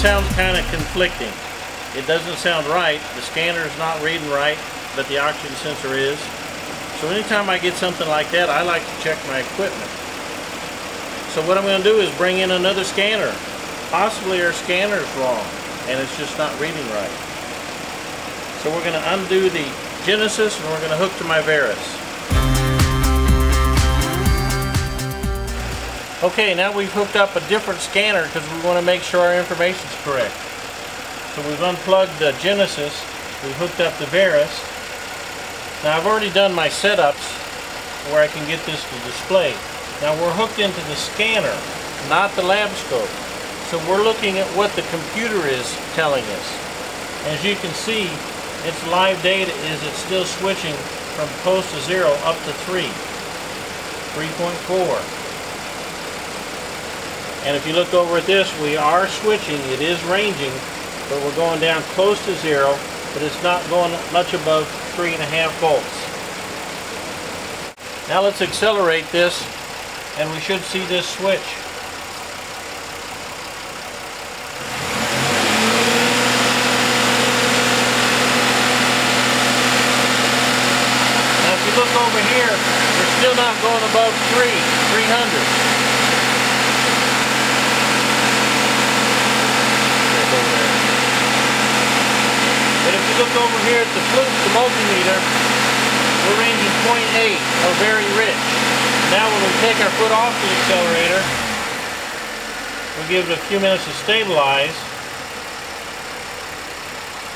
sounds kind of conflicting. It doesn't sound right. The scanner is not reading right, but the oxygen sensor is. So anytime I get something like that, I like to check my equipment. So what I'm going to do is bring in another scanner. Possibly our scanner is wrong and it's just not reading right. So we're going to undo the Genesis and we're going to hook to my Veris. Okay, now we've hooked up a different scanner because we want to make sure our information is correct. So we've unplugged the Genesis, we've hooked up the Veris. Now I've already done my setups where I can get this to display. Now we're hooked into the scanner, not the lab scope. So we're looking at what the computer is telling us. As you can see, its live data is it's still switching from close to 0 up to 3, 3.4. And if you look over at this, we are switching, it is ranging, but we're going down close to 0, but it's not going much above 3.5 volts. Now let's accelerate this and we should see this switch. Now if you look over here, we're still not going above 300. But if you look over here at the flute, the multimeter, we're ranging 0.8, or very rich. Now when we take our foot off the accelerator, we'll give it a few minutes to stabilize.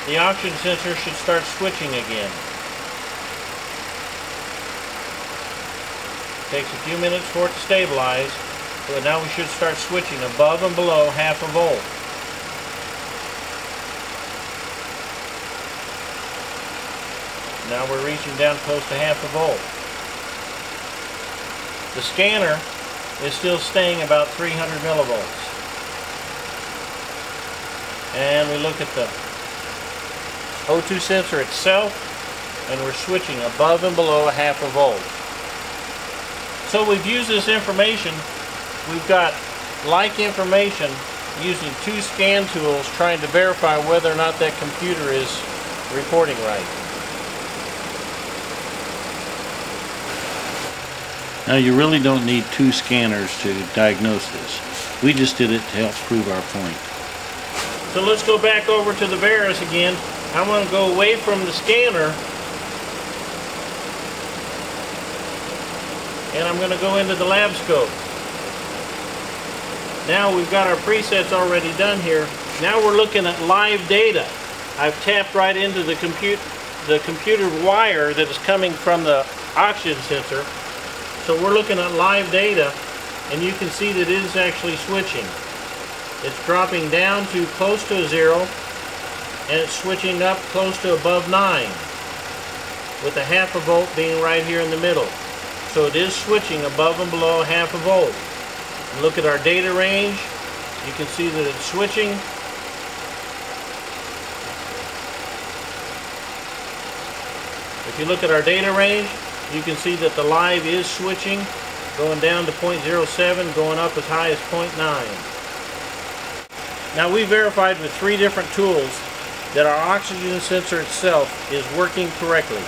The oxygen sensor should start switching again. Takes a few minutes for it to stabilize, but now we should start switching above and below 0.5 volt. Now we're reaching down close to 0.5 volt. The scanner is still staying about 300 millivolts. And we look at the O2 sensor itself, and we're switching above and below 0.5 volt. So we've used this information. We've got like information using 2 scan tools trying to verify whether or not that computer is reporting right. Now you really don't need 2 scanners to diagnose this. We just did it to help prove our point. So let's go back over to the Veris again. I want to go away from the scanner and I'm going to go into the lab scope. Now we've got our presets already done here. Now we're looking at live data. I've tapped right into the computer wire that is coming from the oxygen sensor. So we're looking at live data, and you can see that it is actually switching. It's dropping down to close to 0, and it's switching up close to above 9, with a 0.5 volt being right here in the middle. So it is switching above and below 0.5 volt. And look at our data range. You can see that it's switching. If you look at our data range, you can see that the live is switching, going down to 0.07, going up as high as 0.9. Now we verified with 3 different tools that our oxygen sensor itself is working correctly.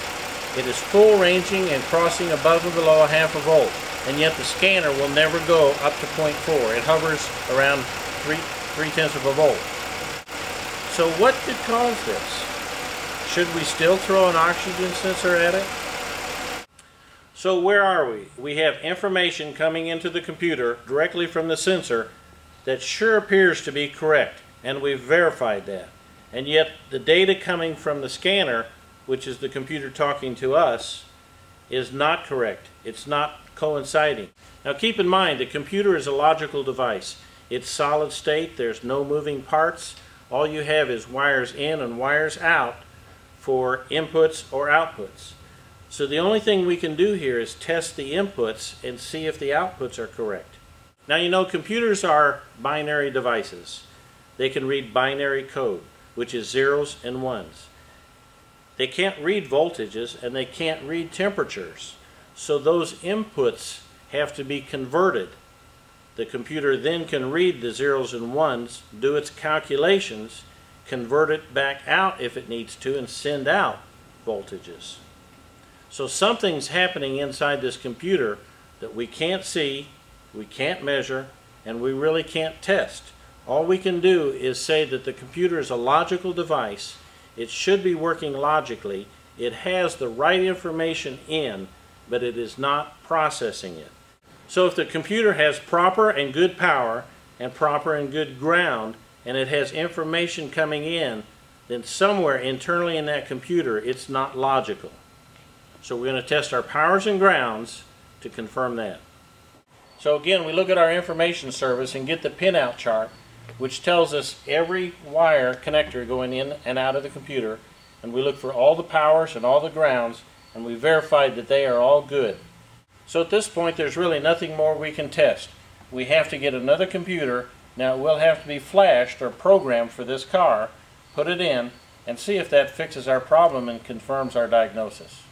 It is full ranging and crossing above and below 0.5 volt, and yet the scanner will never go up to 0.4. It hovers around 0.3 volt. So what could cause this? Should we still throw an oxygen sensor at it? So where are we? We have information coming into the computer directly from the sensor that sure appears to be correct, and we've verified that. And yet the data coming from the scanner, which is the computer talking to us, is not correct. It's not coinciding. Now keep in mind, the computer is a logical device. It's solid state, there's no moving parts. All you have is wires in and wires out for inputs or outputs. So the only thing we can do here is test the inputs and see if the outputs are correct. Now you know computers are binary devices. They can read binary code, which is 0s and 1s. They can't read voltages and they can't read temperatures. So those inputs have to be converted. The computer then can read the zeros and ones, do its calculations, convert it back out if it needs to, and send out voltages. So something's happening inside this computer that we can't see, we can't measure, and we really can't test. All we can do is say that the computer is a logical device. It should be working logically. It has the right information in, but it is not processing it. So if the computer has proper and good power and proper and good ground, and it has information coming in, then somewhere internally in that computer it's not logical. So we're going to test our powers and grounds to confirm that. So again, we look at our information service and get the pinout chart, which tells us every wire connector going in and out of the computer, and we look for all the powers and all the grounds, and we verified that they are all good. So at this point there's really nothing more we can test. We have to get another computer. Now it will have to be flashed or programmed for this car, put it in, and see if that fixes our problem and confirms our diagnosis.